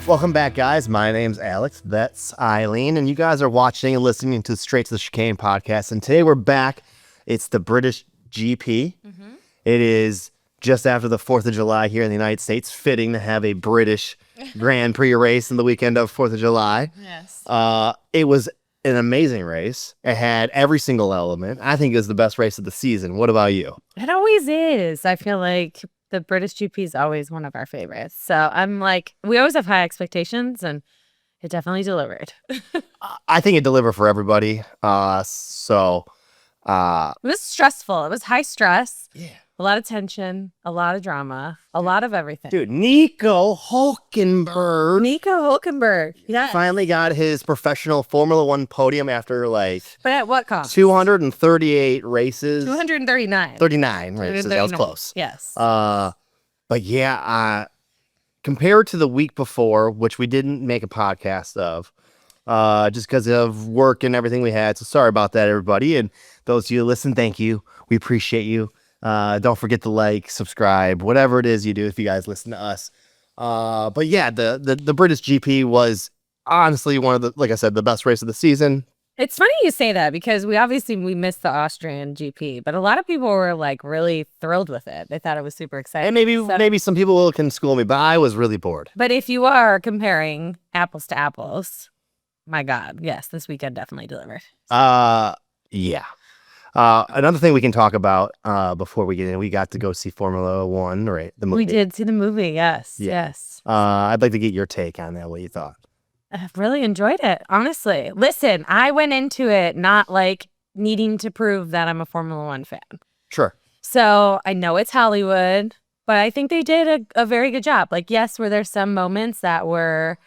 Welcome back, guys. My name's Alex. That's Eileen. And you guys are watching and listening to Straight to the Chicane podcast. And today we're back. It's the British GP. It is just after the 4th of July here in the United States. Fitting to have a British Grand Prix race in the weekend of 4th of July. Yes. It was an amazing race. It had every single element. I think it was the best race of the season. What about you? It always is. I feel like the British GP is always one of our favorites. So I'm like, we always have high expectations, and it definitely delivered. I think it delivered for everybody. It was stressful. It was high stress. Yeah. A lot of tension, a lot of drama, a lot of everything. Dude, Nico Hulkenberg. Nico Hulkenberg. Yeah. Finally got his professional Formula One podium after like But at what cost? 238 races. 239. 39 races. That was 239. close. Yes. But yeah, compared to the week before, which we didn't make a podcast of, just because of work and everything we had. So sorry about that, everybody. And those of you who listen, thank you. We appreciate you. Don't forget to like, subscribe, whatever it is you do if you guys listen to us. But yeah, the British GP was honestly one of the, like I said, the best race of the season. It's funny you say that because we missed the Austrian GP, but a lot of people were like really thrilled with it. They thought it was super exciting. And maybe some people can school me, but I was really bored. But if you are comparing apples to apples, my God, yes, this weekend definitely delivered. Yeah. Another thing we can talk about before we get in, we got to go see Formula One, right? The movie. We did see the movie, yes, Yeah. yes. I'd like to get your take on that. What you thought? I've really enjoyed it, honestly. Listen, I went into it not like needing to prove that I'm a Formula One fan. Sure. So I know it's Hollywood, but I think they did a very good job. Like, yes, were there some moments that were,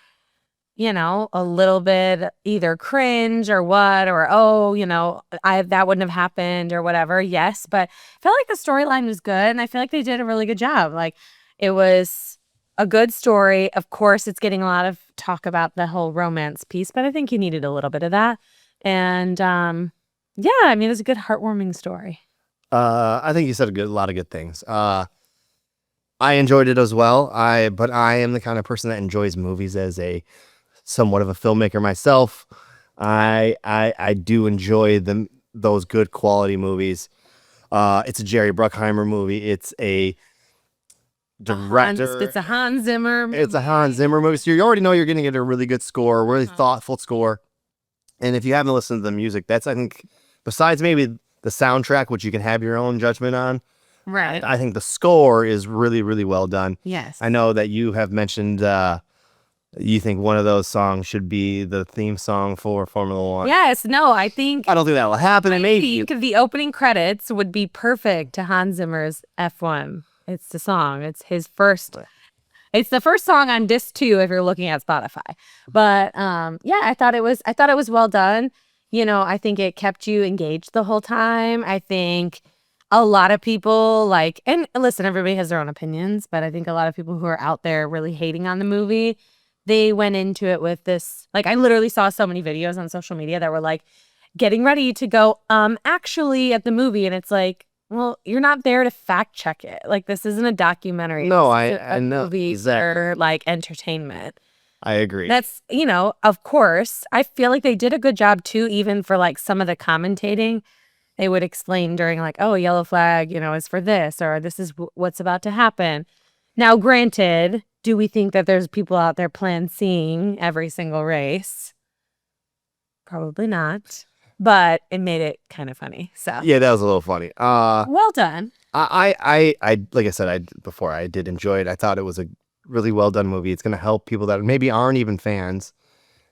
you know, a little bit either cringe or what, or, oh, you know, that wouldn't have happened or whatever. Yes, but I felt like the storyline was good, and I feel like they did a really good job. Like, it was a good story. Of course, it's getting a lot of talk about the whole romance piece, but I think you needed a little bit of that. And yeah, I mean, it was a good, heartwarming story. I think you said a lot of good things. I enjoyed it as well. But I am the kind of person that enjoys movies as a somewhat of a filmmaker myself. I do enjoy those good quality movies. It's a Jerry Bruckheimer movie. It's a director. It's a Hans Zimmer movie. It's a Hans Zimmer movie. So you already know you're going to get a really good score, a really thoughtful score. And if you haven't listened to the music, that's, I think, besides maybe the soundtrack, which you can have your own judgment on. Right. I think the score is really, really well done. Yes. I know that you have mentioned you think one of those songs should be the theme song for Formula One. Yes. No, I think I don't think that will happen. And maybe the opening credits would be perfect to Hans Zimmer's F1. It's the song. It's his first. It's the first song on disc 2 if you're looking at Spotify. But yeah, I thought it was well done. You know, I think it kept you engaged the whole time. I think a lot of people and listen, everybody has their own opinions, but I think a lot of people who are out there really hating on the movie, they went into it with this, I literally saw so many videos on social media that were getting ready to go, actually at the movie. And it's well, you're not there to fact check it. This isn't a documentary. No, It's I know. movie Exactly. for entertainment. I agree. That's, of course, I feel like they did a good job too, even for some of the commentating. They would explain during oh, yellow flag, is for this, or this is what's about to happen. Now, granted, do we think that there's people out there seeing every single race? Probably not. But it made it kind of funny. So yeah, that was a little funny. well done. I like I said, before I did enjoy it. I thought it was a really well done movie. It's going to help people that maybe aren't even fans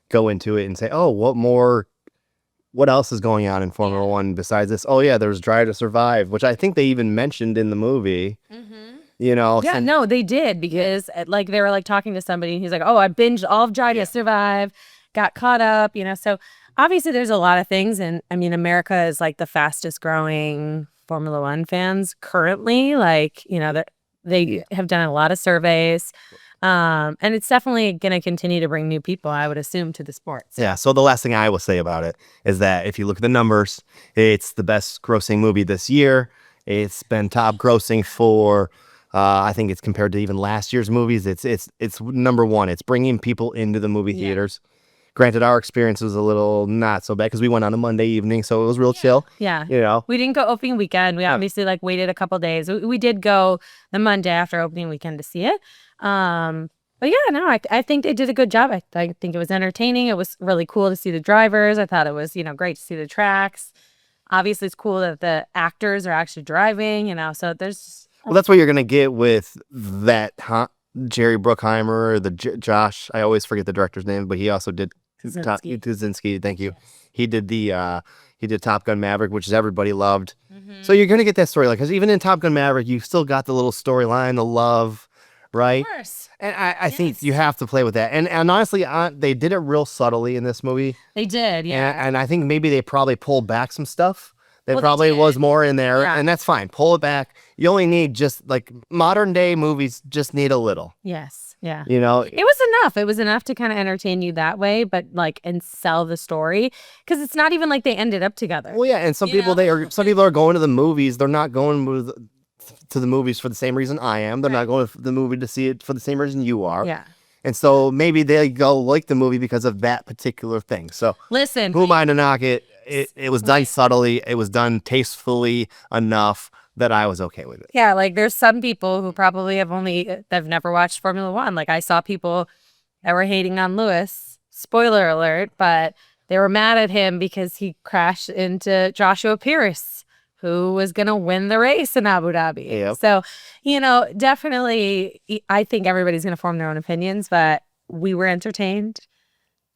go into it and say, oh, what else is going on in Formula One besides this? Oh yeah, there's Drive to Survive, which I think they even mentioned in the movie. Mm-hmm. Yeah, no, they did, because they were talking to somebody and he's oh, I binged all of Drive to Survive, got caught up, so obviously there's a lot of things. And I mean, America is the fastest growing Formula One fans currently. They have done a lot of surveys. And it's definitely going to continue to bring new people, I would assume, to the sports. Yeah. So the last thing I will say about it is that if you look at the numbers, it's the best grossing movie this year. It's been top grossing for I think it's compared to even last year's movies. It's number one. It's bringing people into the movie theaters. Granted, our experience was a little not so bad because we went on a Monday evening, so it was real chill. Yeah. You know, We didn't go opening weekend. We obviously like waited a couple days. We did go the Monday after opening weekend to see it. But yeah, no, I think they did a good job. I think it was entertaining. It was really cool to see the drivers. I thought it was, great to see the tracks. Obviously, it's cool that the actors are actually driving, so there's... well, that's what you're gonna get with that Jerry Bruckheimer, Josh. I always forget the director's name, but he also did Kaczynski. Thank you. He did he did Top Gun Maverick, which is everybody loved. So you're gonna get that storyline because even in Top Gun Maverick, you still got the little storyline, the love, right? Of course. And I think you have to play with that. And honestly, they did it real subtly in this movie. They did, yeah. And I think maybe they probably pulled back some stuff. There Well, probably was more in there, Yeah. and that's fine. Pull it back. You only need just like modern day movies just need a little. Yes, yeah. You know, It was enough. It was enough to kind of entertain you that way, but and sell the story because it's not even like they ended up together. well, yeah. And some people are going to the movies. They're not going to the movies for the same reason I am. They're not going to the movie to see it for the same reason you are. Yeah. And so maybe they go like the movie because of that particular thing. So Listen, who am I to knock it? It was done subtly. It was done tastefully enough that I was okay with it. yeah, like there's some people who probably they've never watched Formula One. Like I saw people that were hating on Lewis. Spoiler alert, but they were mad at him because he crashed into Joshua Pierce, who was going to win the race in Abu Dhabi. Yep. So, definitely, I think everybody's going to form their own opinions, but we were entertained.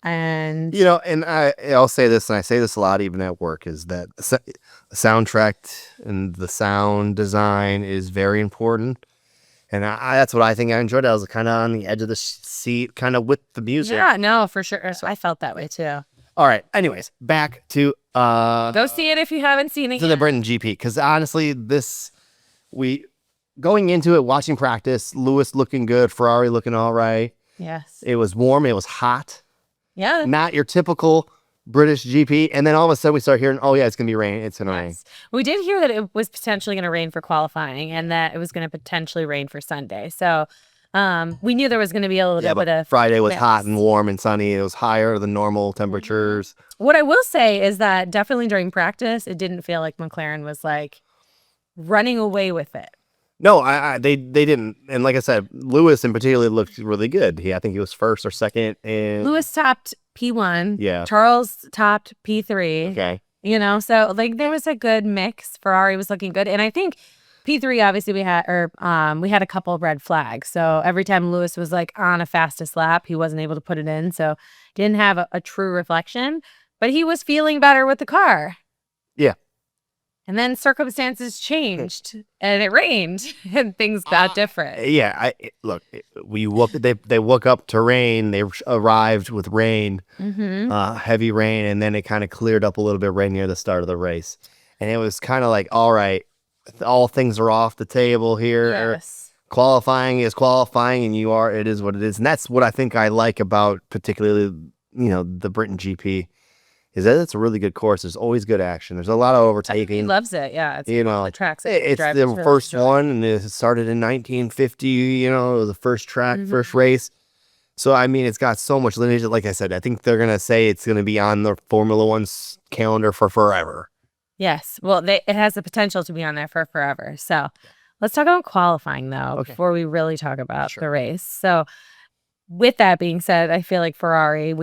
And And I'll say this, and I say this a lot even at work, is that the soundtrack and the sound design is very important. And that's what I think I enjoyed. I was kind of on the edge of the seat, kind of with the music. yeah, no, for sure. So I felt that way too. All right. Anyways, back to Go see it if you haven't seen it to yet. the Britain GP, because honestly, going into it, watching practice, Lewis looking good, Ferrari looking all right. Yes. It was warm. It was hot. Yeah. Not your typical British GP. And then all of a sudden we start hearing, oh yeah, it's going to be rain. It's going to rain. Yes. We did hear that it was potentially going to rain for qualifying and that it was going to potentially rain for Sunday. So we knew there was going to be a little bit of Friday was mix. hot and warm and sunny. It was higher than normal temperatures. What I will say is that definitely during practice, it didn't feel like McLaren was like running away with it. No, they didn't. And like I said, Lewis in particular looked really good. I think he was first or second. And Lewis topped P1. Yeah. Charles topped P3. Okay. So like there was a good mix. Ferrari was looking good. And I think P3, obviously we had a couple of red flags. So every time Lewis was like on a fastest lap, he wasn't able to put it in. So didn't have a true reflection, but he was feeling better with the car. Yeah. And then circumstances changed and it rained and things got different. Yeah. They woke up to rain. They arrived with rain, heavy rain, and then it kind of cleared up a little bit right near the start of the race. And it was kind of like, all right, all things are off the table here. Yes. Qualifying is qualifying, and it is what it is. And that's what I think I like about particularly, the Britain GP. Is that it's a really good course. There's always good action. There's a lot of overtaking. He loves it. Yeah. It's the tracks. It's the first one, and it started in 1950. It was the first track, first race. So, I mean, it's got so much lineage. Like I said, I think they're going to say it's going to be on the Formula One's calendar for forever. Yes. Well, it has the potential to be on there for forever. So let's talk about qualifying, though, before we really talk about the race. So with that being said, I feel like Ferrari,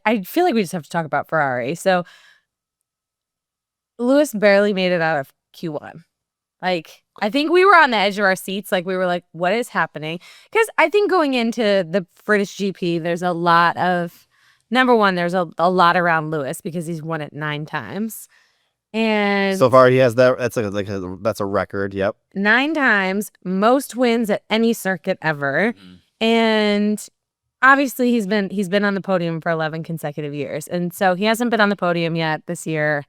I feel like we just have to talk about Ferrari. So Lewis barely made it out of Q1. Like, I think we were on the edge of our seats. Like, we were like, what is happening? Because I think going into the British GP, there's a lot of, number one, there's a lot around Lewis because he's won it 9 times. And so far he has that. That's a record. Yep. 9 times, most wins at any circuit ever. And obviously he's been on the podium for 11 consecutive years. And so he hasn't been on the podium yet this year.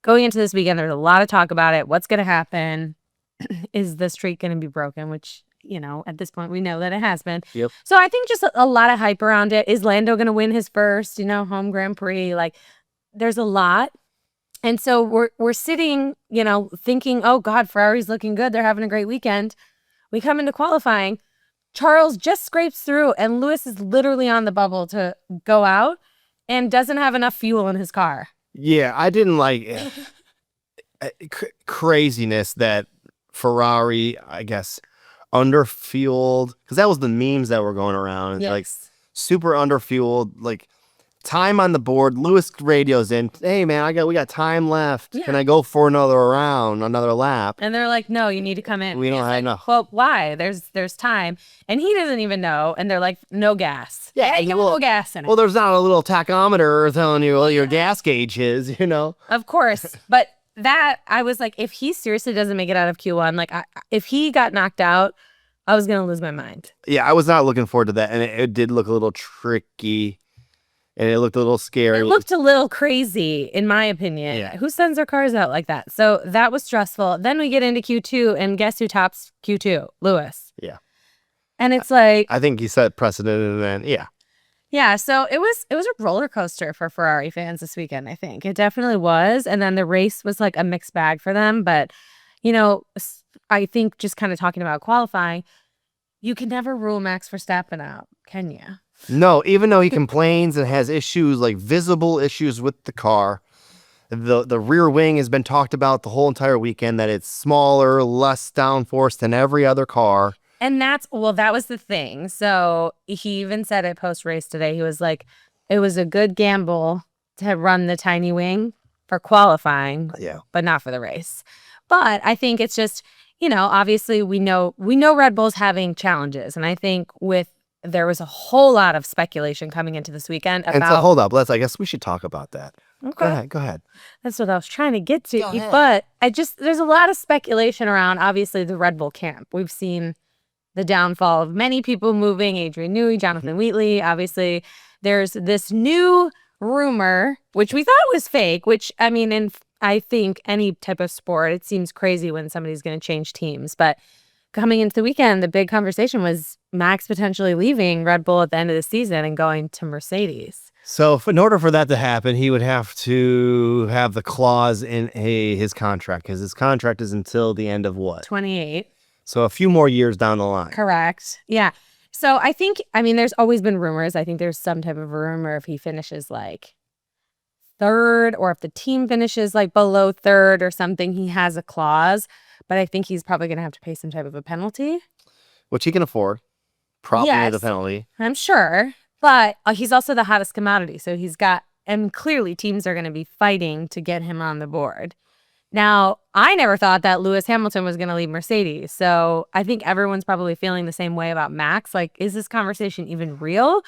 Going into this weekend, there's a lot of talk about it. What's going to happen? Is the streak going to be broken? Which, at this point we know that it has been. Yep. So I think just a lot of hype around it. Is Lando going to win his first, home Grand Prix? Like, there's a lot. And so we're sitting, thinking, oh God, Ferrari's looking good. They're having a great weekend. We come into qualifying. Charles just scrapes through, and Lewis is literally on the bubble to go out and doesn't have enough fuel in his car. Yeah, I didn't like craziness that Ferrari, I guess, underfueled, because that was the memes that were going around. Yes. Like super underfueled, like time on the board. Lewis radios in, hey man, we got time left. Yeah. Can I go for another round, another lap? And they're like, no, you need to come in. We don't have enough. Well, why? There's time. And he doesn't even know. And they're like, no gas. Yeah, you no gas in it. Well, there's not a little tachometer telling you what your gas gauge is, you know? Of course. But that, I was like, if he seriously doesn't make it out of Q1, like if he got knocked out, I was going to lose my mind. Yeah, I was not looking forward to that. And it did look a little tricky. And it looked a little scary. It looked a little crazy, in my opinion. Yeah. Who sends their cars out like that? So that was stressful. Then we get into Q2, and guess who tops Q2? Lewis. Yeah. And it's like, I think he set precedent, and then yeah. So it was a roller coaster for Ferrari fans this weekend. I think it definitely was. And then the race was like a mixed bag for them. But I think just kind of talking about qualifying, you can never rule Max Verstappen out, can you? No, even though he complains and has issues, like visible issues with the car, the rear wing has been talked about the whole entire weekend, that it's smaller, less downforce than every other car. And that was the thing. So he even said it post-race today. He was like, it was a good gamble to run the tiny wing for qualifying, but not for the race. But I think it's just, obviously we know Red Bull's having challenges. And I think there was a whole lot of speculation coming into this weekend about... And so hold up, I guess we should talk about that. Okay. Go ahead. That's what I was trying to get to. But there's a lot of speculation around, obviously, the Red Bull camp. We've seen the downfall of many people moving, Adrian Newey, Jonathan Wheatley. Obviously, there's this new rumor, which we thought was fake, which, I think any type of sport, it seems crazy when somebody's going to change teams. But coming into the weekend, the big conversation was Max potentially leaving Red Bull at the end of the season and going to Mercedes. So in order for that to happen, he would have to have the clause in his contract, because his contract is until the end of what? 28. So a few more years down the line. Correct. Yeah. So I think, there's always been rumors. I think there's some type of rumor if he finishes like third, or if the team finishes like below third or something, he has a clause. But I think he's probably going to have to pay some type of a penalty. Which he can afford. Probably the penalty. I'm sure. But he's also the hottest commodity. So and clearly teams are going to be fighting to get him on the board. Now, I never thought that Lewis Hamilton was going to leave Mercedes. So I think everyone's probably feeling the same way about Max. Like, is this conversation even real?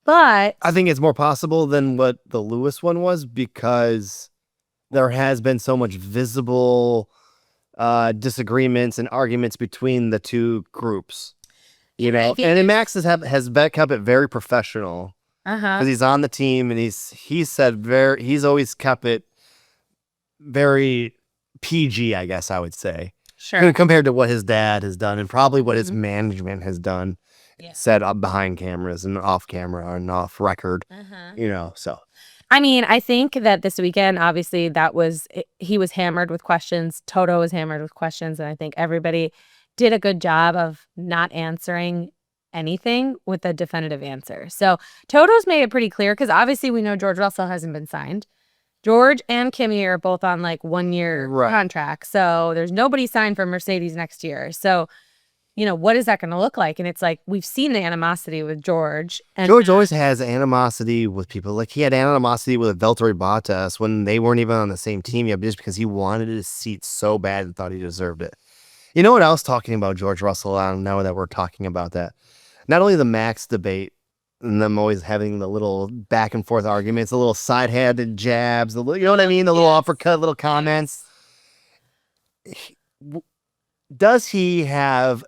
But I think it's more possible than what the Lewis one was, because there has been so much visible disagreements and arguments between the two groups. And then Max has kept it very professional, because he's on the team, and he's always kept it very PG, I guess I would say. Sure. Compared to what his dad has done, and probably what his management has done, said up behind cameras and off camera and off record, so. I think that this weekend, obviously, he was hammered with questions. Toto was hammered with questions. And I think everybody did a good job of not answering anything with a definitive answer. So Toto's made it pretty clear, because obviously we know George Russell hasn't been signed. George and Kimi are both on like 1 year contract. So there's nobody signed for Mercedes next year. So, what is that going to look like? And it's like, we've seen the animosity with George. And George always has animosity with people. Like, he had animosity with Valtteri Bottas when they weren't even on the same team yet, just because he wanted his seat so bad and thought he deserved it. You know what else talking about George Russell on, now that we're talking about that? Not only the Max debate, and them always having the little back and forth arguments, the little side-handed jabs, you know what I mean? The little uppercut, little comments. Does he have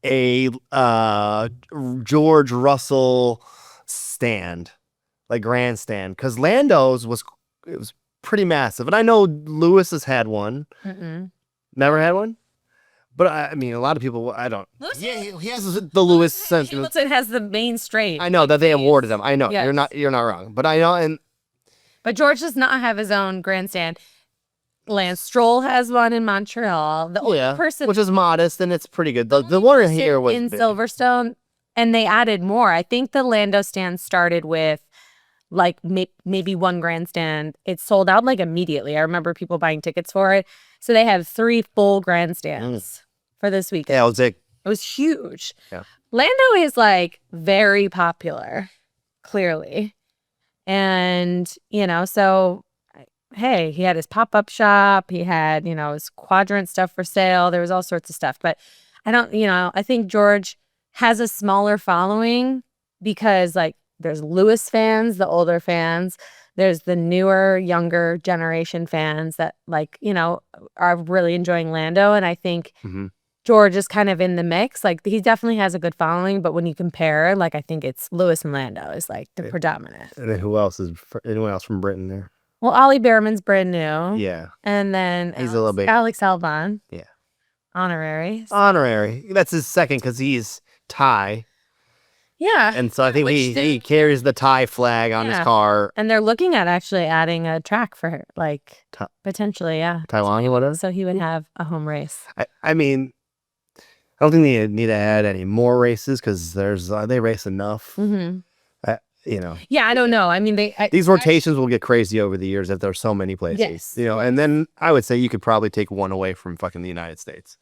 a George Russell stand, like grandstand? Because Lando's was pretty massive, and I know Lewis has had one. Never had one. But a lot of people, I don't. Yeah, he has the Lewis sense. Hamilton has the main straight. I know that they awarded him. I know you're not wrong. But I know, but George does not have his own grandstand. Lance Stroll has one in Montreal. The only person which is modest and it's pretty good. The one here was in big. Silverstone, and they added more. I think the Lando stand started with like maybe one grandstand. It sold out like immediately. I remember people buying tickets for it. So they have 3 full grandstands for this weekend. Yeah, it was big. It was huge. Yeah. Lando is like very popular, clearly. And, so hey, he had his pop-up shop. He had, his quadrant stuff for sale. There was all sorts of stuff. But I think George has a smaller following because like there's Lewis fans, the older fans. There's the newer, younger generation fans that like, are really enjoying Lando. And I think George is kind of in the mix. Like he definitely has a good following, but when you compare, like I think it's Lewis and Lando is like the predominant. And then who else anyone else from Britain there? Well, Ollie Behrman's brand new. Yeah. And then he's a little bit. Alex Albon. Yeah. Honorary. That's his second because he's Thai. Yeah. And so I think he carries the Thai flag on his car. And they're looking at actually adding a track for her, like potentially, Taiwan, what is? So he would have a home race. I mean, I don't think they need to add any more races because they race enough. Mm-hmm. Yeah, I don't know. I mean, these rotations will get crazy over the years if there's so many places. Yes. And then I would say you could probably take one away from fucking the United States.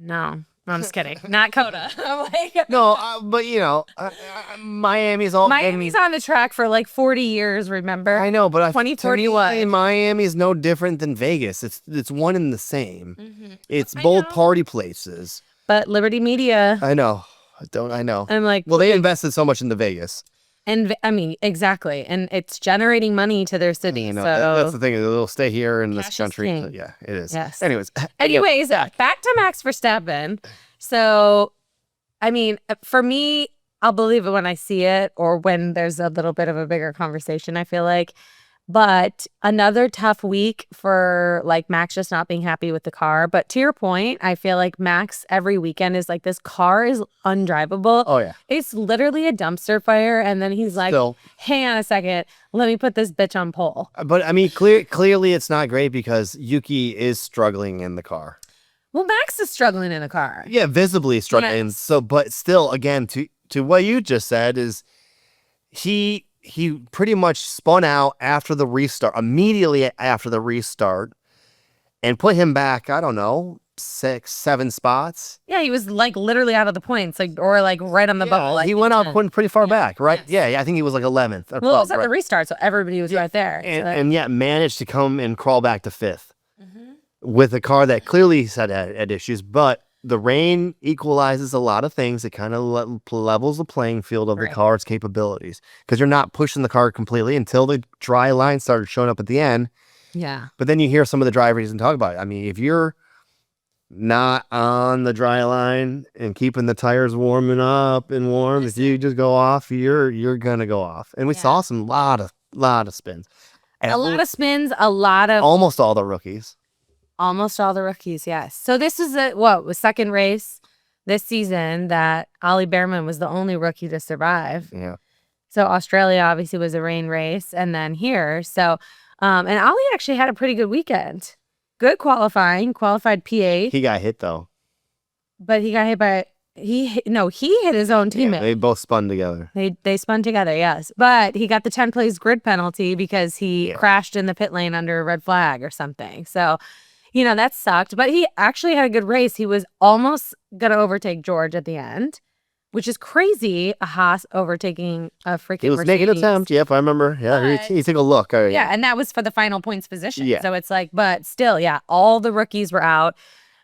No, I'm just kidding. Not Coda. No, but Miami's on the track for like 40 years. Remember? I know, but 2041. Miami's no different than Vegas. It's one and the same. Mm-hmm. It's both party places. But Liberty Media. I know. I know. I'm like, well, they invested so much into Vegas. And I mean, exactly. And it's generating money to their city. So that's the thing. They'll stay here in this country. King. Yeah, it is. Yes. Anyways, back to Max Verstappen. So, I mean, for me, I'll believe it when I see it or when there's a little bit of a bigger conversation, I feel like. But another tough week for like Max just not being happy with the car. But to your point, I feel like Max every weekend is like, this car is undrivable. Oh, yeah. It's literally a dumpster fire. And then he's like, hang on a second. Let me put this bitch on pole. But I mean, clearly it's not great because Yuki is struggling in the car. Well, Max is struggling in the car. Yeah, visibly struggling. Yes. So, but still, again, to what you just said is he pretty much spun out immediately after the restart and put him back, I don't know, 6, 7 spots. Yeah, he was like literally out of the points, or right on the bubble. Like, he went out pretty far back, right? Yes. Yeah, I think he was like 11th. Well, it was at the restart, so everybody was right there. And yet managed to come and crawl back to 5th with a car that clearly had issues, but the rain equalizes a lot of things. It kind of levels the playing field of the car's capabilities because you're not pushing the car completely until the dry line started showing up at the end. Yeah. But then you hear some of the drivers and talk about it. I mean, if you're not on the dry line and keeping the tires warming up and warm, if you just go off, you're gonna go off. And we saw some lot of spins. And almost all the rookies. Almost all the rookies, yes. So this is was second race this season that Ollie Behrman was the only rookie to survive. Yeah. So Australia obviously was a rain race, and then here. So, and Ollie actually had a pretty good weekend. Good qualified P8. He got hit though. But he got hit by he hit his own teammate. Yeah, they both spun together. They spun together, yes. But he got the 10th place grid penalty because he crashed in the pit lane under a red flag or something. So. That sucked, but he actually had a good race. He was almost going to overtake George at the end, which is crazy. A Haas overtaking a freaking He was Mercedes. making an attempt. Yep, I remember. Yeah, he took a look. Yeah, and that was for the final points position. Yeah. So it's like, but still, all the rookies were out,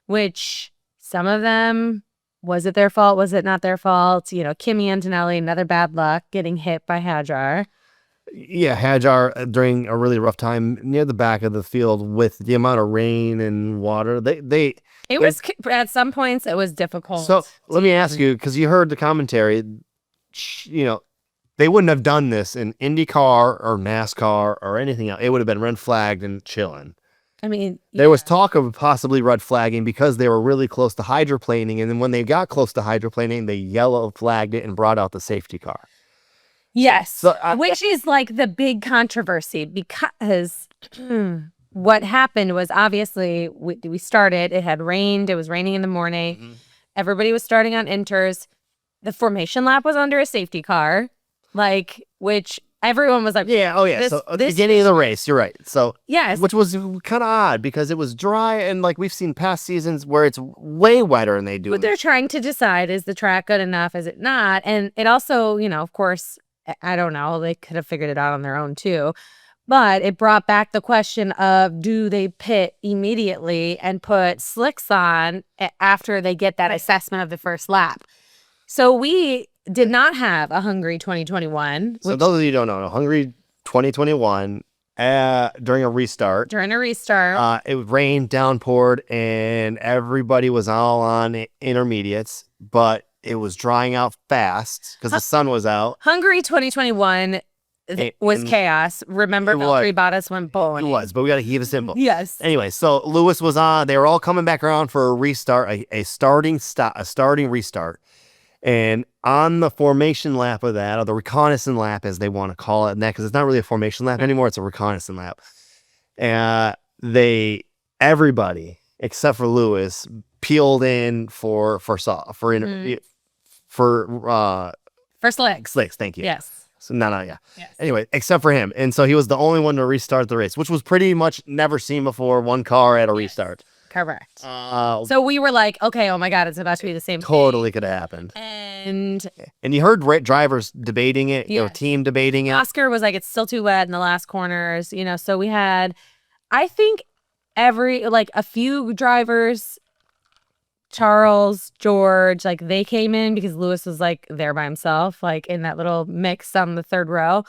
which some of them, was it their fault? Was it not their fault? Kimi Antonelli, another bad luck, getting hit by Hadjar. Yeah, Hadjar during a really rough time near the back of the field with the amount of rain and water. It was at some points it was difficult. So let me ask you, because you heard the commentary, they wouldn't have done this in IndyCar or NASCAR or anything else. It would have been red flagged and chilling. I mean, there was talk of possibly red flagging because they were really close to hydroplaning, and then when they got close to hydroplaning, they yellow flagged it and brought out the safety car. Yes. So, which is like the big controversy because what happened was obviously we started, it had rained, it was raining in the morning. Everybody was starting on inters. The formation lap was under a safety car, which everyone was like, yeah, oh yeah. So this beginning of the race, you're right. So yes. which was kind of odd because it was dry and like we've seen past seasons where it's way wetter and they do But it. they're trying to decide, is the track good enough? Is it not? And it also, of course, I don't know, they could have figured it out on their own too. But it brought back the question of, do they pit immediately and put slicks on after they get that assessment of the first lap? So we did not have a Hungary 2021. So those of you who don't know, Hungary 2021, during a restart. It rained, downpoured, and everybody was all on intermediates, but it was drying out fast because the sun was out. Hungary 2021 was chaos. Remember, Valtteri Bottas went bowling. It was, but we got to keep it simple. Yes. Anyway, so Lewis was on. They were all coming back around for a restart, a starting restart. And on the formation lap of that, or the reconnaissance lap, as they want to call it, because it's not really a formation lap anymore, it's a reconnaissance lap. Everybody except for Lewis peeled in for slicks. Slicks. Thank you. Yes. So yeah. Yes. Anyway, except for him, and so he was the only one to restart the race, which was pretty much never seen before. One car at a restart. Correct. So we were like, okay, oh my God, it's about to be the same totally thing. could have happened. And you heard drivers debating it, team debating it. Oscar was like, it's still too wet in the last corners, so we had, I think a few drivers, Charles, George, they came in because Lewis was there by himself, in that little mix on the third row.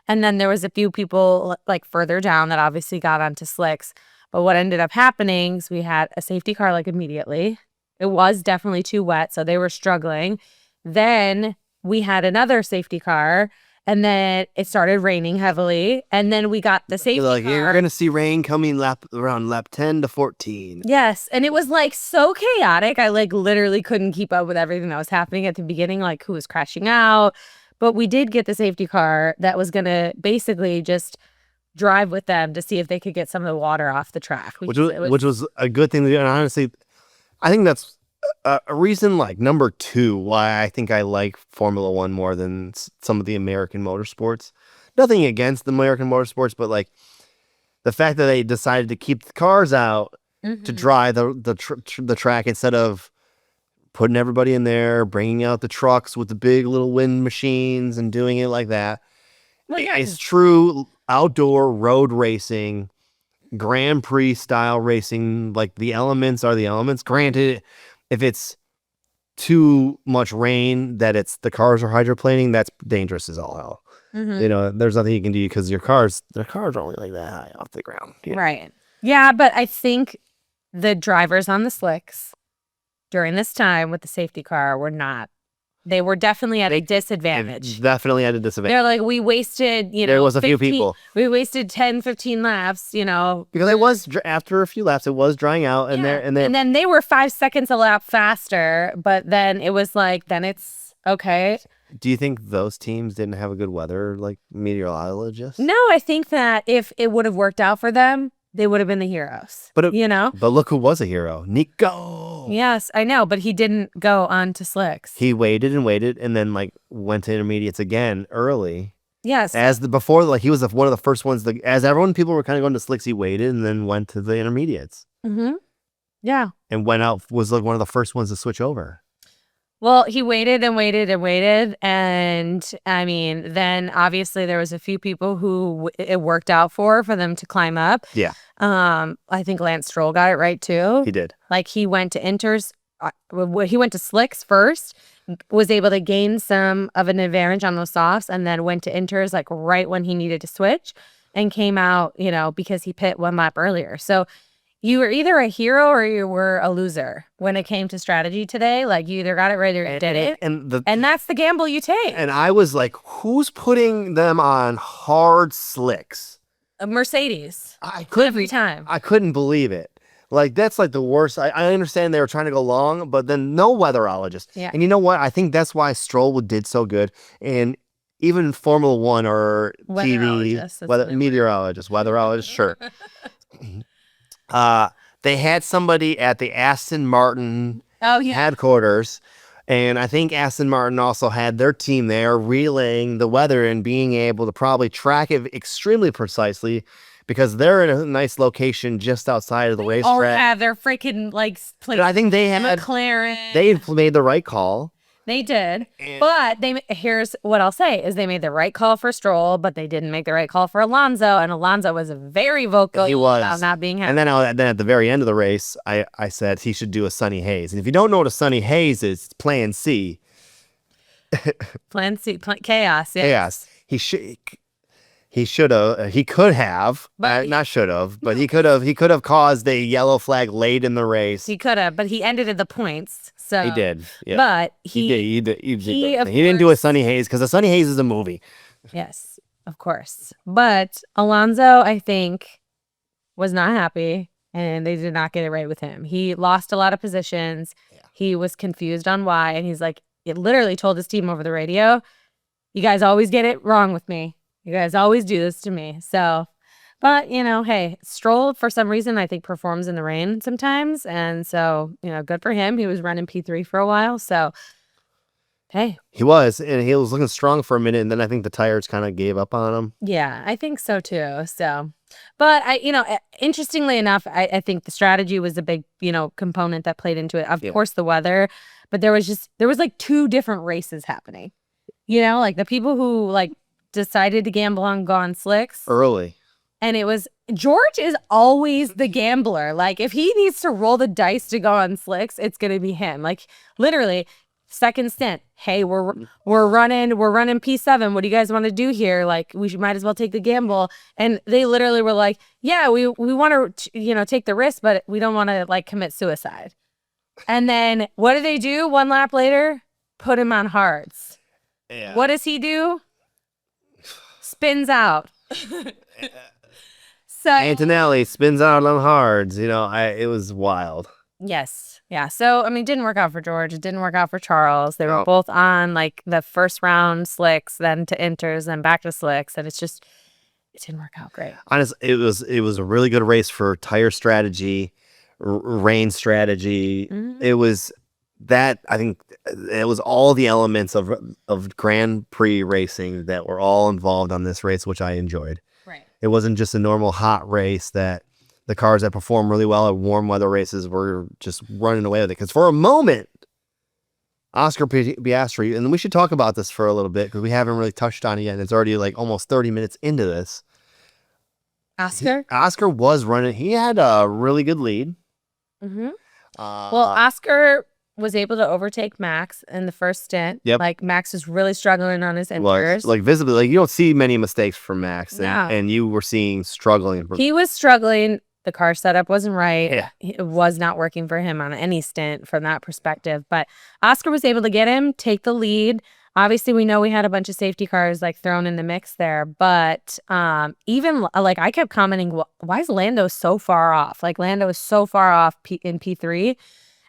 And then there was a few people further down that obviously got onto slicks. But what ended up happening is we had a safety car immediately. It was definitely too wet, so they were struggling. Then we had another safety car, and then it started raining heavily. And then we got the safety car. You're going to see rain coming around lap 10 to 14. Yes, and it was so chaotic. I literally couldn't keep up with everything that was happening at the beginning, who was crashing out. But we did get the safety car that was going to basically just drive with them to see if they could get some of the water off the track. Which was a good thing to do. And honestly, I think that's a reason number 2 why I think I like Formula One more than some of the American motorsports. Nothing against the American motorsports, but the fact that they decided to keep the cars out to dry the track instead of putting everybody in there, bringing out the trucks with the big little wind machines and doing it like that. Well, yeah, it's true outdoor road racing, Grand Prix style racing. The elements are the elements. Granted, if it's too much rain that the cars are hydroplaning, that's dangerous as all hell. There's nothing you can do because their cars are only that high off the ground. Right. Yeah, but I think the drivers on the slicks during this time with the safety car were not. They were definitely at a disadvantage. Definitely at a disadvantage. They're we wasted, there was a few people. We wasted 10, 15 laps, Because it was, after a few laps, it was drying out. And then they were 5 seconds a lap faster. But then it was then it's okay. Do you think those teams didn't have a good weather, meteorologist? No, I think that if it would have worked out for them, they would have been the heroes. But look who was a hero. Nico. Yes, I know, but he didn't go on to slicks. He waited and then went to intermediates again early. Yes. Before he was one of the first ones people were kind of going to slicks, he waited and then went to the intermediates. Mm-hmm. Yeah. And went out, was one of the first ones to switch over. Well, he waited and waited and waited. And I mean, then obviously there was a few people who it worked out for them to climb up. Yeah. I think Lance Stroll got it right too. He did. He went to inters. He went to slicks first, was able to gain some of an advantage on those softs, and then went to inters right when he needed to switch and came out, because he pit 1 lap earlier. So you were either a hero or you were a loser when it came to strategy today. You either got it right or you did it. And that's the gamble you take. And I was who's putting them on hard slicks? A Mercedes. Every time. I couldn't believe it. That's the worst. I understand they were trying to go long, but then no weatherologist. Yeah. And you know what? I think that's why Stroll did so good. And even Formula One or TV, Weatherologist, that's what they were. weatherologist, sure. They had somebody at the Aston Martin Oh yeah. headquarters, and I think Aston Martin also had their team there relaying the weather and being able to probably track it extremely precisely because they're in a nice location just outside of the Or racetrack. have their freaking like And I think they had McLaren. they made the right call. They did, but here's what I'll say is they made the right call for Stroll, but they didn't make the right call for Alonso, and Alonso was very vocal about not being happy. And then at the very end of the race, I said he should do a Sunny Haze. And if you don't know what a Sunny Haze is, it's Plan C. Plan C, chaos. Yeah. Chaos. He could have, not should have, but he could have caused a yellow flag late in the race. He could have, but he ended at the points. So He did. Yeah. But He didn't do a Sunny Haze because a Sunny Haze is a movie. Yes, of course. But Alonso, I think, was not happy, and they did not get it right with him. He lost a lot of positions. Yeah. He was confused on why, and he's like, it literally told his team over the radio, "You guys always get it wrong with me. You guys always do this to me." So, but, hey, Stroll, for some reason, I think performs in the rain sometimes. And so, good for him. He was running P3 for a while. So, hey. He was, and he was looking strong for a minute. And then I think the tires kind of gave up on him. Yeah, I think so, too. So, but interestingly enough, I think the strategy was a big, component that played into it. Of course, the weather. But there was like two different races happening. Like the people who decided to gamble on gone slicks early. And it was George is always the gambler. Like if he needs to roll the dice to go on slicks, it's gonna be him. Like literally, second stint. Hey, we're running P7. What do you guys want to do here? Like we might as well take the gamble. And they literally were like, yeah, we want to take the risk, but we don't want to commit suicide. And then what do? One lap later, put him on hards. Yeah. What does he do? Spins out. So Antonelli spins out on hards. It was wild. Yes. Yeah. So, it didn't work out for George. It didn't work out for Charles. They were both on the first round slicks, then to inters, then back to slicks. And it didn't work out great. Honestly, it was a really good race for tire strategy, rain strategy. Mm-hmm. It was that, I think it was all the elements of Grand Prix racing that were all involved on this race, which I enjoyed. Right. It wasn't just a normal hot race that the cars that perform really well at warm weather races were just running away with it. Because for a moment, Oscar Piastri, and we should talk about this for a little bit because we haven't really touched on it yet. And it's already almost 30 minutes into this. Oscar was running. He had a really good lead. Mm-hmm. Oscar was able to overtake Max in the first stint. Yep. Max was really struggling on his inters. Visibly, you don't see many mistakes from Max. And you were seeing struggling. He was struggling. The car setup wasn't right. Yeah. It was not working for him on any stint from that perspective. But Oscar was able to get him, take the lead. Obviously, we know we had a bunch of safety cars thrown in the mix there. But even I kept commenting, why is Lando so far off? Lando is so far off in P3.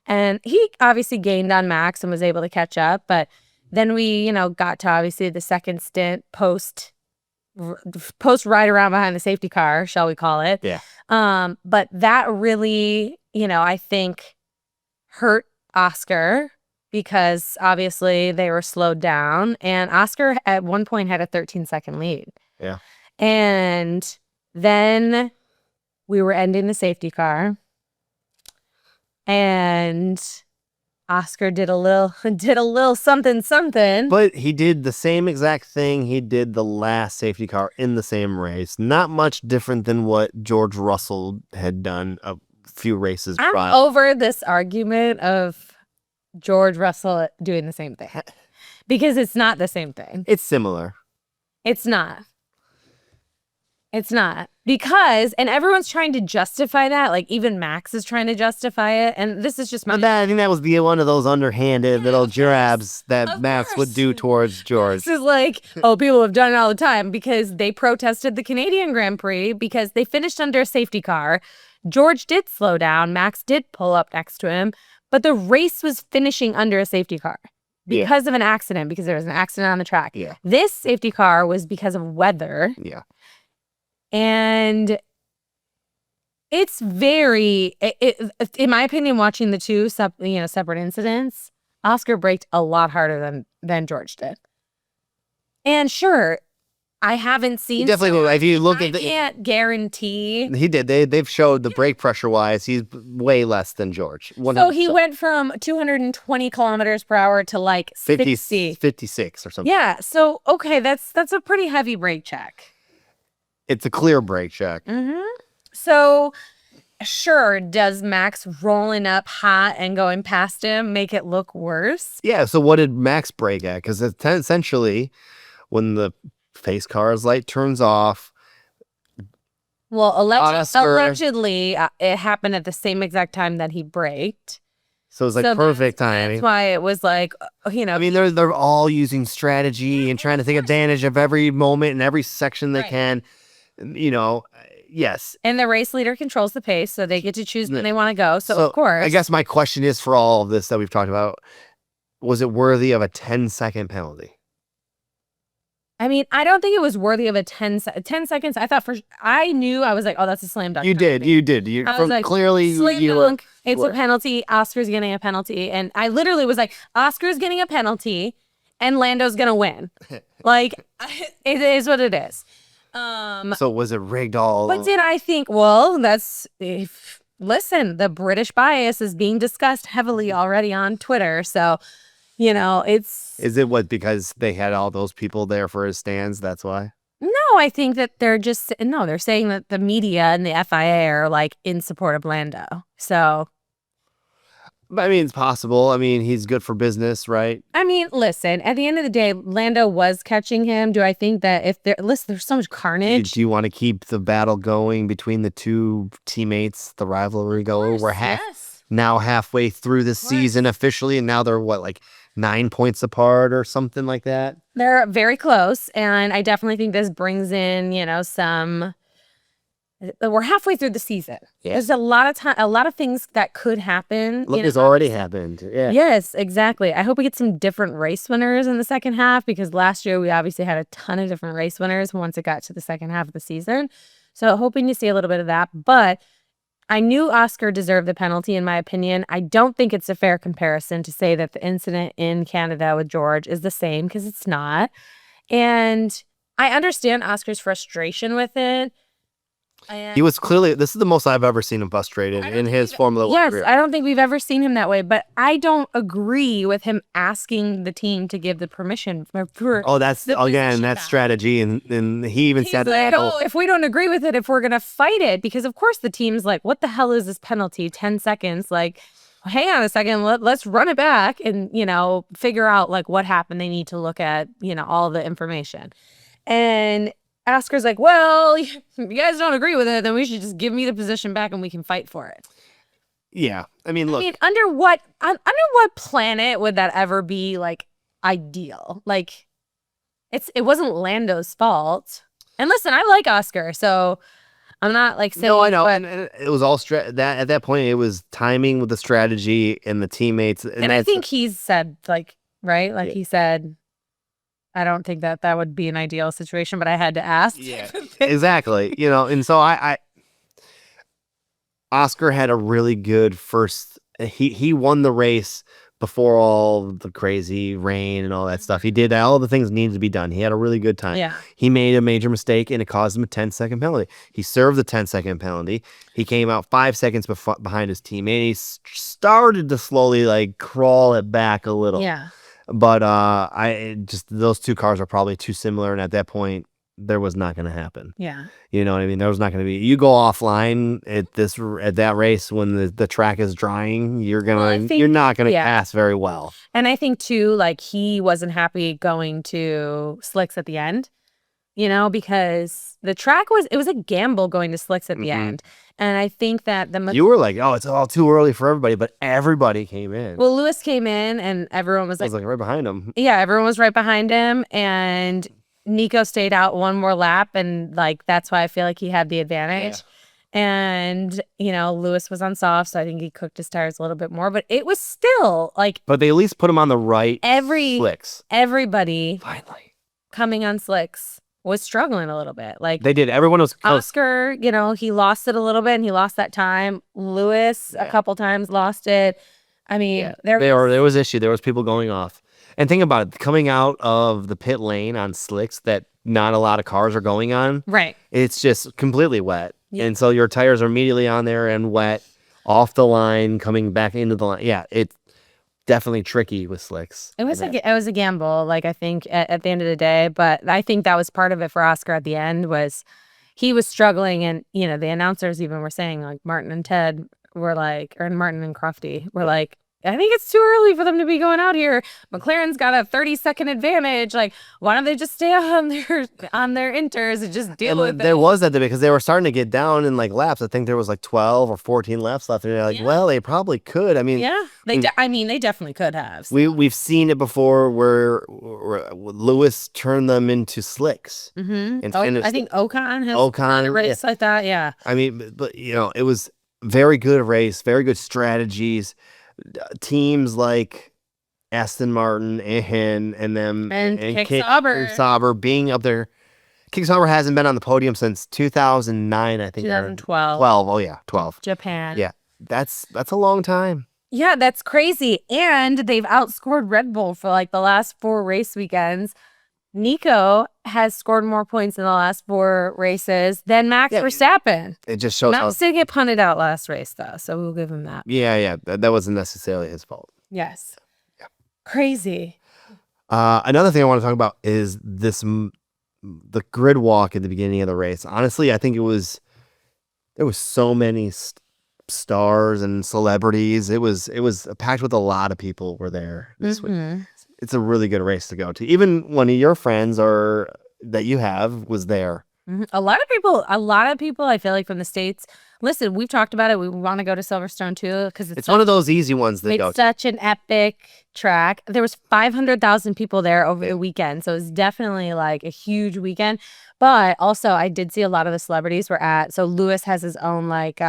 And he obviously gained on Max and was able to catch up. But then we, got to obviously the second stint post right around behind the safety car, shall we call it. Yeah. But that really, I think hurt Oscar because obviously they were slowed down. And Oscar at one point had a 13-second lead. Yeah. And then we were ending the safety car. And Oscar did a little something. But he did the same exact thing he did the last safety car in the same race. Not much different than what George Russell had done a few races prior. I'm over this argument of George Russell doing the same thing. Because it's not the same thing. It's similar. It's not. Because, and everyone's trying to justify that. Even Max is trying to justify it. And this is just I think that was one of those underhanded little jabs that Max would do towards George. This is people have done it all the time because they protested the Canadian Grand Prix because they finished under a safety car. George did slow down. Max did pull up next to him. But the race was finishing under a safety car. because of an accident, because there was an accident on the track. Yeah. This safety car was because of weather. Yeah. And it's very, in my opinion, watching the two separate incidents, Oscar braked a lot harder than George did. And sure, I haven't seen. Definitely, if you look at I can't guarantee. He did. They've showed the brake pressure wise, he's way less than George. 100%. So he went from 220 kilometers per hour to like 60. 56 or something. Yeah. So okay, that's a pretty heavy brake check. It's a clear brake check. Mm-hmm. So sure, does Max rolling up hot and going past him make it look worse? Yeah. So what did Max brake at? Because essentially, when the face car's light turns off. Well, allegedly, it happened at the same exact time that he braked. So it's like perfect timing. That's why it was like, I mean, they're all using strategy and trying to take advantage of every moment and every section they can. Yes. And the race leader controls the pace, so they get to choose when they want to go. So of course. I guess my question is, for all of this that we've talked about, was it worthy of a 10-second penalty? I mean, I don't think it was worthy of a 10 seconds. I thought I was like, oh, that's a slam dunk. You did. I was like, clearly slam you dunk. It's a penalty. Oscar's getting a penalty. And I literally was like, Oscar's getting a penalty and Lando's going to win. Like, it is what it is. So was it rigged all? But did I think, listen, the British bias is being discussed heavily already on Twitter. So, Is it because they had all those people there for his stands? That's why? No, I think that they're saying that the media and the FIA are like in support of Lando. So. I mean, it's possible. I mean, he's good for business, right? I mean, listen, at the end of the day, Lando was catching him. Do I think that there's so much carnage? Do you want to keep the battle going between the two teammates, the rivalry going? We're now halfway through the season officially, and now they're like 9 points apart or something like that? They're very close, and I definitely think this brings in, some. We're halfway through the season. Yeah. There's a lot of time, a lot of things that could happen. Look, it's already happened. Yeah. Yes, exactly. I hope we get some different race winners in the second half, because last year we obviously had a ton of different race winners once it got to the second half of the season. So hoping to see a little bit of that. But I knew Oscar deserved the penalty, in my opinion. I don't think it's a fair comparison to say that the incident in Canada with George is the same, because it's not. And I understand Oscar's frustration with it. He was clearly, this is the most I've ever seen him frustrated in his Formula 1 career. Yes, I don't think we've ever seen him that way, but I don't agree with him asking the team to give the permission for that's strategy, and he even said that. If we don't agree with it, if we're going to fight it, because of course the team's like, what the hell is this penalty? 10 seconds, like, hang on a second, let's run it back and, figure out like what happened. They need to look at, all the information. And Oscar's like, well, if you guys don't agree with it, then we should just give me the position back and we can fight for it. Yeah. I mean, look. Under what planet would that ever be like ideal? Like, it wasn't Lando's fault. And listen, I like Oscar, so I'm not like saying. No, I know. And it was all at that point, it was timing with the strategy and the teammates. And I think he's said right? Like he said, I don't think that would be an ideal situation, but I had to ask. Yeah, exactly. And so Oscar had a really good first. He won the race before all the crazy rain and all that stuff. He did all the things that needed to be done. He had a really good time. Yeah. He made a major mistake, and it caused him a 10-second penalty. He served the 10-second penalty. He came out 5 seconds behind his teammate. He started to slowly crawl it back a little. Yeah. But those two cars are probably too similar, and at that point, there was not going to happen. Yeah, you know what I mean. There was not going to be. You go offline at that race when the track is drying, you're not gonna pass very well. And I think too, he wasn't happy going to slicks at the end, because the track was a gamble going to slicks at the end. And I think that you were like, oh, it's all too early for everybody, but everybody came in. Well, Lewis came in, and everyone was like right behind him. Yeah, everyone was right behind him, and Nico stayed out one more lap, and that's why I feel like he had the advantage. And, Lewis was on soft, so I think he cooked his tires a little bit more. But it was still like But they at least put him on the right slicks. Everybody Finally. coming on slicks was struggling a little bit. Like They did. Everyone was close. Oscar, he lost it a little bit and he lost that time. Lewis a couple times lost it. I mean, there was issue. There was people going off. And think about it, coming out of the pit lane on slicks that not a lot of cars are going on. Right. It's just completely wet. Yeah. And so your tires are immediately on there and wet, off the line, coming back into the line. Yeah, it's definitely tricky with slicks. It was a gamble, like I think at the end of the day, but I think that was part of it for Oscar at the end was he was struggling, and the announcers even were saying like Martin and Ted were like, or Martin and Crofty were like, I think it's too early for them to be going out here. McLaren's got a 30-second advantage. Like, why don't they just stay on their inters and just deal with it? There was that debate because they were starting to get down in like laps. I think there was like 12 or 14 laps left. And they're like, well, they probably could. I mean, they definitely could have. So. We've seen it before where Lewis turned them into slicks. Mm-hmm. I think Ocon has a race like that. Yeah. I mean, but it was very good race, very good strategies. Teams like Aston Martin and them and Sauber being up there. Kick Sauber hasn't been on the podium since 2009, I think. 2012. 12. Oh yeah, 12. Japan. Yeah, that's a long time. Yeah, that's crazy. And they've outscored Red Bull for like the last 4 race weekends. Nico has scored more points in the last 4 races than Max Verstappen. It just shows Max did get punted out last race, though, so we'll give him that. Yeah. That wasn't necessarily his fault. Yes. Yeah. Crazy. Another thing I want to talk about is the grid walk at the beginning of the race. Honestly, I think there was so many stars and celebrities. It was packed with a lot of people were there this week. It's a really good race to go to. Even one of your friends that you have was there. Mm-hmm. A lot of people I feel like from the States. Listen, we've talked about it. We want to go to Silverstone too because it's one of those easy ones to go to. It's such an epic track. There was 500,000 people there over the weekend. So it was definitely like a huge weekend. But also I did see a lot of the celebrities were at. So Lewis has his own like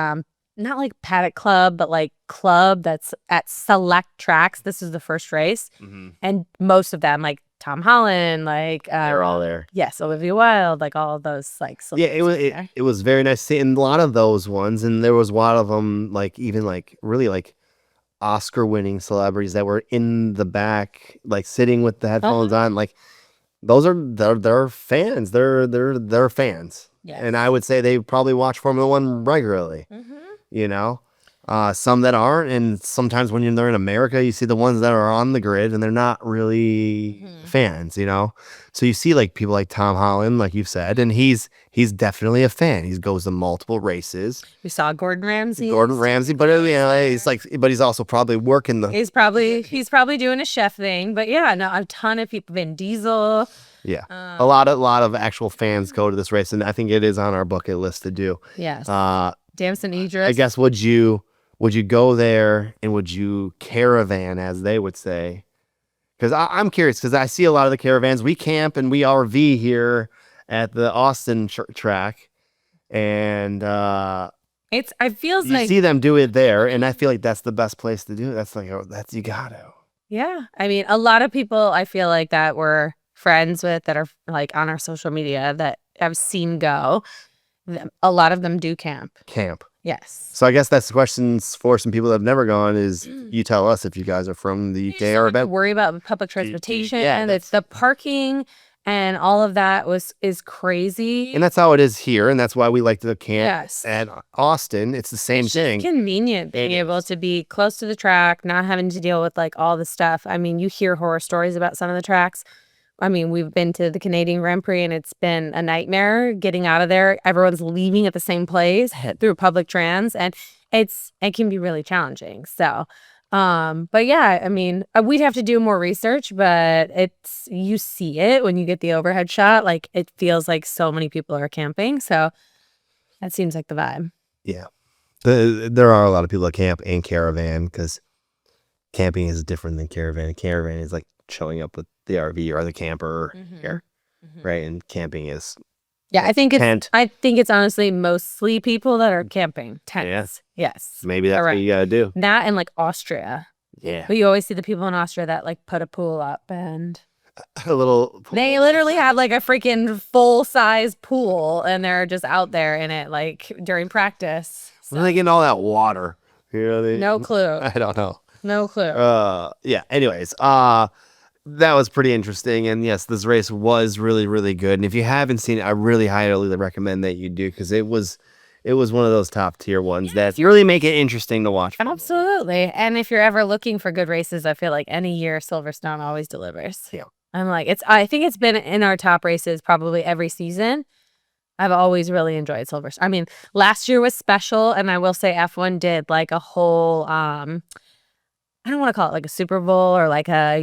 not like paddock club, but like club that's at select tracks. This is the first race. Mm-hmm. And most of them, like Tom Holland, like they're all there. Yes, Olivia Wilde, like all of those like it was very nice seeing a lot of those ones, and there was a lot of them like even like really like Oscar winning celebrities that were in the back, like sitting with the headphones on. Like those are they're fans. They're fans. Yes. And I would say they probably watch Formula One regularly. Mm-hmm. Some that aren't, and sometimes when they're in America, you see the ones that are on the grid and they're not really fans, So you see like people like Tom Holland, like you've said, and he's definitely a fan. He goes to multiple races. We saw Gordon Ramsay, but he's also probably working He's probably doing a chef thing, but yeah, no, a ton of people. Vin Diesel. Yeah, a lot of actual fans go to this race, and I think it is on our bucket list to do. Yes. Damson Idris. I guess would you go there and would you caravan, as they would say? Because I'm curious, because I see a lot of the caravans. We camp and we RV here at the Austin track, and I feel you like see them do it there, and I feel like that's the best place to do it. That's like you gotta. Yeah, I mean, a lot of people I feel like that we're friends with that are like on our social media that I've seen go. A lot of them do camp. Yes. So I guess that's the questions for some people that have never gone is you tell us if you guys are from the UK or about worry about public transportation and it's the parking and all of that is crazy. And that's how it is here, and that's why we like to camp at Austin. It's the same thing. It's convenient being able to be close to the track, not having to deal with like all the stuff. I mean, you hear horror stories about some of the tracks. I mean, we've been to the Canadian Grand Prix and it's been a nightmare getting out of there. Everyone's leaving at the same place through public trans, and it can be really challenging. So, but yeah, I mean, we'd have to do more research, but you see it when you get the overhead shot. Like it feels like so many people are camping. So that seems like the vibe. Yeah, there are a lot of people that camp and caravan because camping is different than caravan. Caravan is like showing up with the RV or the camper here, right? And camping is Yeah, I think tent. it's honestly mostly people that are camping tents. Yes. Maybe that's what you gotta do. That and like Austria. Yeah. But you always see the people in Austria that like put a pool up and A little. they literally have like a freaking full size pool and they're just out there in it like during practice. Where are they getting all that water? You know, No clue. I don't know. No clue. Yeah. Anyways, that was pretty interesting, and yes, this race was really, really good. And if you haven't seen it, I really highly recommend that you do because it was one of those top tier ones that really make it interesting to watch. Absolutely. And if you're ever looking for good races, I feel like any year Silverstone always delivers. Yeah. I'm like I think it's been in our top races probably every season. I've always really enjoyed Silverstone. I mean, last year was special, and I will say F1 did like a whole I don't want to call it like a Super Bowl or like a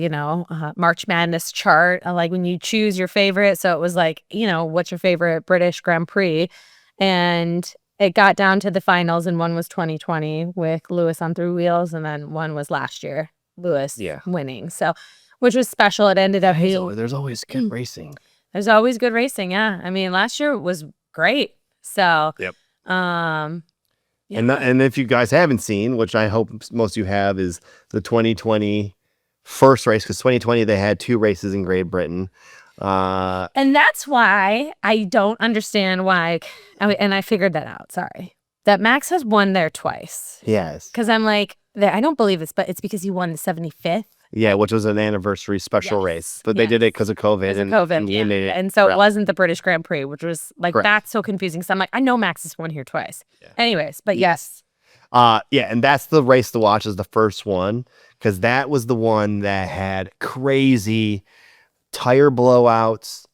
March Madness chart, like when you choose your favorite. So it was like, what's your favorite British Grand Prix? And it got down to the finals, and one was 2020 with Lewis on three wheels, and then one was last year, Lewis winning. So, which was special. It ended up being. There's always good racing. There's always good racing, yeah. I mean, last year was great. So, yep. Yeah. And if you guys haven't seen, which I hope most of you have, is the 2020 first race, because 2020 they had 2 races in Great Britain. And that's why I don't understand why, and I figured that out, sorry, that Max has won there twice. Yes. Because I'm like, I don't believe this, but it's because he won the 75th. Yeah, which was an anniversary special race. But they did it because of COVID. And so it wasn't the British Grand Prix, which was like, that's so confusing. So I'm like, I know Max has won here twice. Yeah. Anyways, but yes. And that's the race to watch is the first one, because that was the one that had crazy tire blowouts,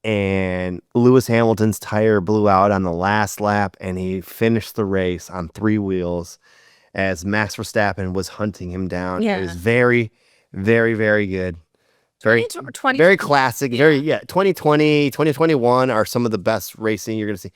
and Lewis Hamilton's tire blew out on the last lap, and he finished the race on 3 wheels as Max Verstappen was hunting him down. Yeah. It was very, very, very good. Very classic. 2020, 2021 are some of the best racing you're going to see.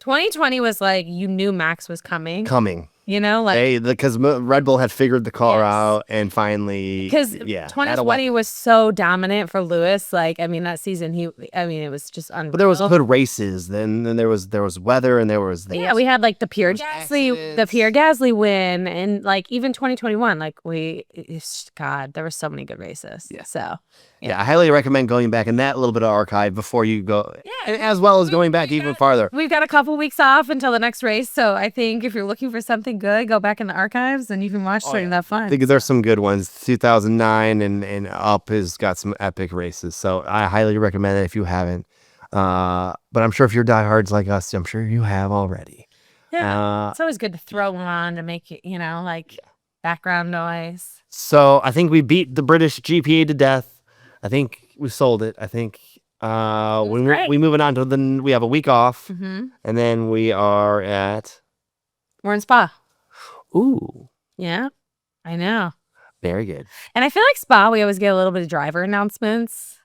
2020 was like, you knew Max was coming. Because Red Bull had figured the car out, and finally, because 2020 was so dominant for Lewis. Like, I mean, that season, it was just unreal. But there was good races. Then there was weather, and there was we had like the Pierre Gasly win, and like even 2021, like there were so many good races. Yeah. So I highly recommend going back in that little bit of archive before you go, as well as going back even farther. We've got a couple weeks off until the next race, so I think if you're looking for something good, go back in the archives and you can watch during that fun. I think there's some good ones. 2009 and up has got some epic races, so I highly recommend it if you haven't. But I'm sure if you're diehards like us, I'm sure you have already. Yeah, it's always good to throw one on to make it, like background noise. So I think we beat the British GPA to death. I think we sold it. I think we moving on to we have a week off, and then we're in Spa. Ooh. Yeah, I know. Very good. And I feel like Spa, we always get a little bit of driver announcements.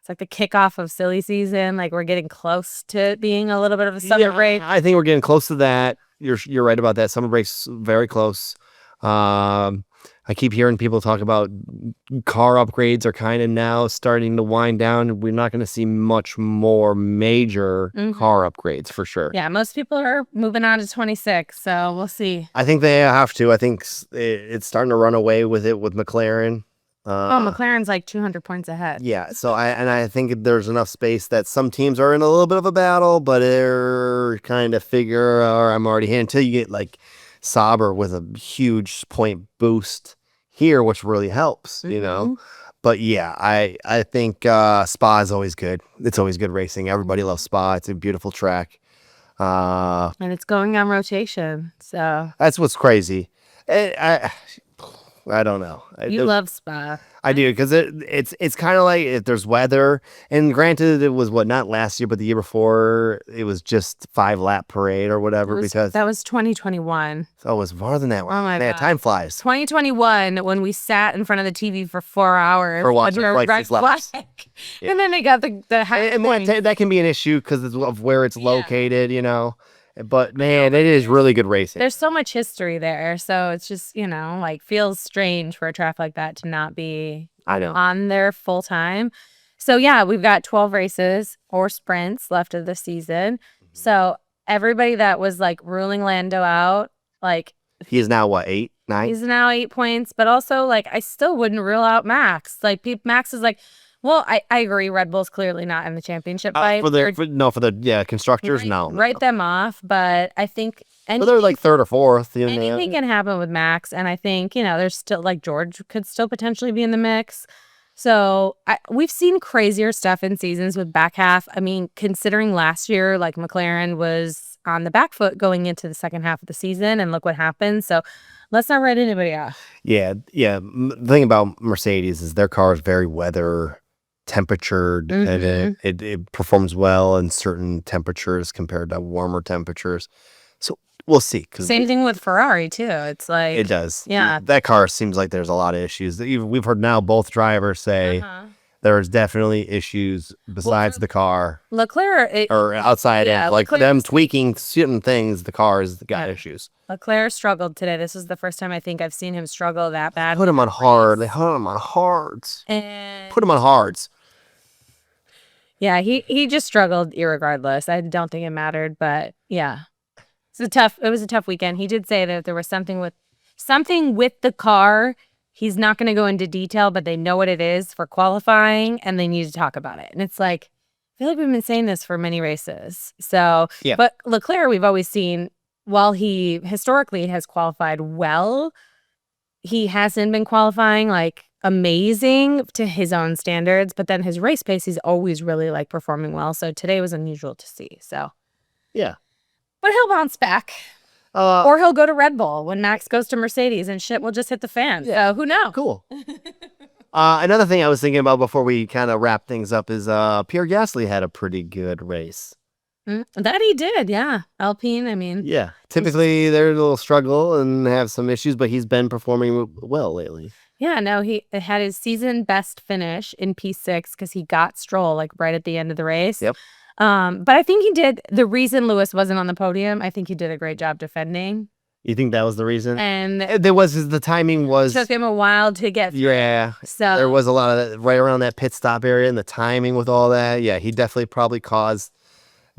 It's like the kickoff of silly season. Like we're getting close to being a little bit of a summer break. I think we're getting close to that. You're right about that. Summer break's very close. I keep hearing people talk about car upgrades are kind of now starting to wind down. We're not going to see much more major car upgrades for sure. Yeah, most people are moving on to 26, so we'll see. I think they have to. I think it's starting to run away with it with McLaren. McLaren's like 200 points ahead. Yeah, so I think there's enough space that some teams are in a little bit of a battle, but they're kind of figure, or I'm already here until you get like Sauber with a huge point boost here, which really helps, But yeah, I think Spa is always good. It's always good racing. Everybody loves Spa. It's a beautiful track. And it's going on rotation, so that's what's crazy. I don't know. You love Spa. I do, because it's kind of like if there's weather, and granted it was not last year, but the year before it was just 5-lap parade or whatever, because that was 2021. So it was more than that. Oh my God. Time flies. 2021 when we sat in front of the TV for 4 hours for watching flights. Yeah. And then they got the high and that can be an issue because of where it's located, But man, it is really good racing. There's so much history there, so it's just feels strange for a track like that to not be on there full time. So yeah, we've got 12 races or sprints left of the season. So everybody that was like ruling Lando out, like He is now what, 8, 9? he's now 8 points, but also like I still wouldn't rule out Max. Like Max is like, well, I agree. Red Bull's clearly not in the championship fight. For the constructors, no. Write them off, but I think But they're like 3rd or 4th. anything can happen with Max, and I think there's still like George could still potentially be in the mix. So we've seen crazier stuff in seasons with back half. I mean, considering last year, like McLaren was on the back foot going into the second half of the season, and look what happened. So let's not write anybody off. Yeah. The thing about Mercedes is their car is very weather temperatured, and it performs well in certain temperatures compared to warmer temperatures. So we'll see. Same thing with Ferrari too. It's like it does. Yeah, that car seems like there's a lot of issues. We've heard now both drivers say there's definitely issues besides the car. Leclerc or outside of like Leclerc, them tweaking certain things. The car has got issues. Leclerc struggled today. This is the first time I think I've seen him struggle that bad. Put him on hard. They put him on hards. And put him on hards. Yeah, he just struggled irregardless. I don't think it mattered, but yeah. It was a tough weekend. He did say that there was something with the car. He's not going to go into detail, but they know what it is for qualifying and they need to talk about it. And it's like, I feel like we've been saying this for many races. So, yeah. But Leclerc, we've always seen, while he historically has qualified well, he hasn't been qualifying like amazing to his own standards, but then his race pace, he's always really like performing well. So today was unusual to see. So yeah, but he'll bounce back, or he'll go to Red Bull when Max goes to Mercedes, and shit will just hit the fan. Yeah, so who knows? Cool. Another thing I was thinking about before we kind of wrap things up is Pierre Gasly had a pretty good race. That he did, yeah. Alpine, I mean. Yeah. Typically, they're a little struggle and have some issues, but he's been performing well lately. Yeah, no, he had his season best finish in P6 because he got Stroll like right at the end of the race. Yep. But I think he did. The reason Lewis wasn't on the podium, I think he did a great job defending. You think that was the reason? And the timing was took him a while to get through. Yeah. So there was a lot of that right around that pit stop area, and the timing with all that. Yeah, he definitely probably caused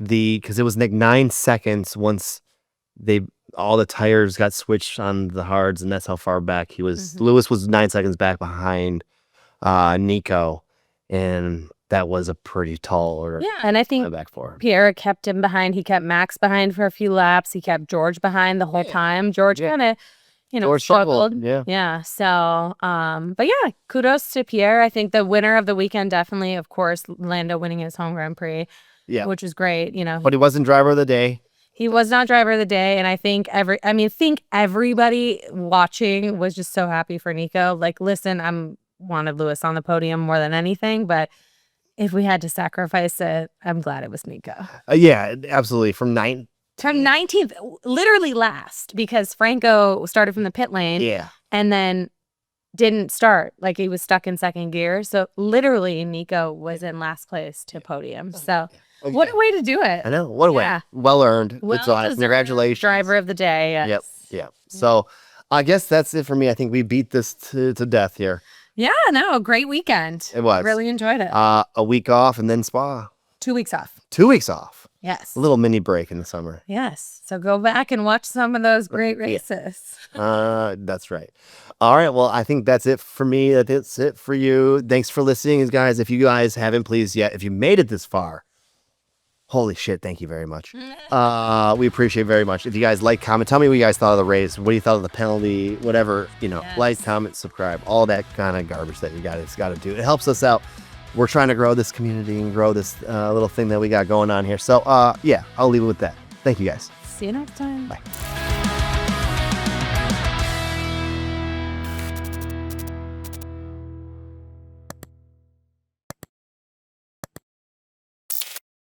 because it was like 9 seconds once all the tires got switched on the hards, and that's how far back he was. Lewis was 9 seconds back behind Nico, and that was a pretty tall order. Yeah, and I think back for him. Pierre kept him behind. He kept Max behind for a few laps. He kept George behind the whole time. George kind of struggled. Yeah. So, but yeah, kudos to Pierre. I think the winner of the weekend definitely, of course, Lando winning his home Grand Prix. Yeah, which was great. But he wasn't driver of the day. He was not driver of the day, and I think everybody watching was just so happy for Nico. Like, listen, wanted Lewis on the podium more than anything, but if we had to sacrifice it, I'm glad it was Nico. Yeah, absolutely. From 19th, literally last, because Franco started from the pit lane. Yeah, and then didn't start. Like, he was stuck in second gear. So literally, Nico was in last place to podium. So. Okay. What a way to do it. I know. What a way. Well earned. It's congratulations. Driver of the day. Yes. Yep. So I guess that's it for me. I think we beat this to death here. Yeah, no, great weekend. It was. Really enjoyed it. A week off and then Spa. 2 weeks off. 2 weeks off. Yes. A little mini break in the summer. Yes. So go back and watch some of those great races. That's right. All right. Well, I think that's it for me. That's it for you. Thanks for listening, guys. If you guys haven't, please, if you made it this far, holy shit, thank you very much. We appreciate it very much. If you guys like, comment, tell me what you guys thought of the race, what you thought of the penalty, whatever, like, comment, subscribe, all that kind of garbage that you guys got to do. It helps us out. We're trying to grow this community and grow this little thing that we got going on here. So, I'll leave it with that. Thank you guys. See you next time. Bye.